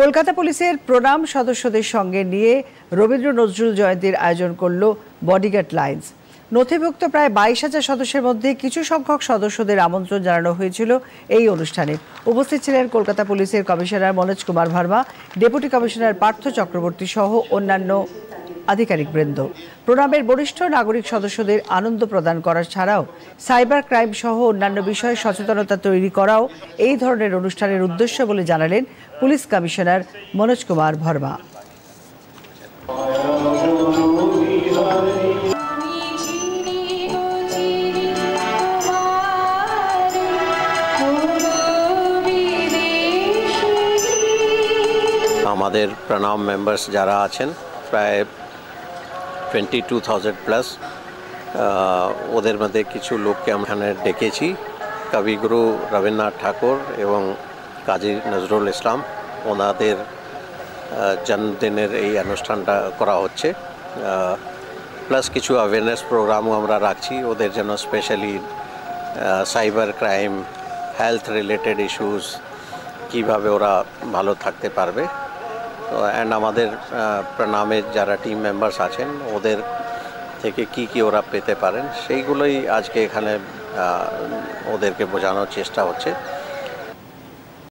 কলকাতা পুলিশের প্রণাম সদস্যদের সঙ্গে নিয়ে রবীন্দ্র নজরুল জয়ন্তীর আয়োজন করল বডিগার্ড লাইন্স। নথিভুক্ত প্রায় 22,000 সদস্যের মধ্যে কিছু সংখ্যক সদস্যদের আমন্ত্রণ জানানো হয়েছিল এই অনুষ্ঠানে। উপস্থিত ছিলেন কলকাতা পুলিশের commissioner Manoj Kumar Verma, deputy commissioner Partha Chakraborty সহ অন্যান্য আধিকারিকবৃন্দ। প্রণামের বরিষ্ঠ নাগরিক সদস্যদের আনন্দ প্রদান করা ছাড়াও সাইবার ক্রাইম সহ অন্যান্য বিষয়ে সচেতনতা তৈরি করাও এই ধরনের অনুষ্ঠানের উদ্দেশ্য বলে জানালেন পুলিশ কমিশনার মনোজ কুমার ভার্মা। আমাদের প্রণাম মেম্বার্স যারা আছেন প্রায় 22,000 প্লাস, ওদের মধ্যে কিছু লোককে আমরা এখানে ডেকেছি। কবিগুরু রবীন্দ্রনাথ ঠাকুর এবং কাজী নজরুল ইসলাম, ওনাদের জন্মদিনের এই অনুষ্ঠানটা করা হচ্ছে। প্লাস কিছু অ্যাওয়ারনেস প্রোগ্রামও আমরা রাখছি ওদের জন্য, specially cyber crime, health related issues, কীভাবে ওরা ভালো থাকতে পারবে। অ্যান্ড আমাদের প্রণামের যারা টিম মেম্বার্স আছেন ওদের থেকে কি ওরা পেতে পারেন সেইগুলোই আজকে এখানে ওদেরকে বোঝানোর চেষ্টা হচ্ছে।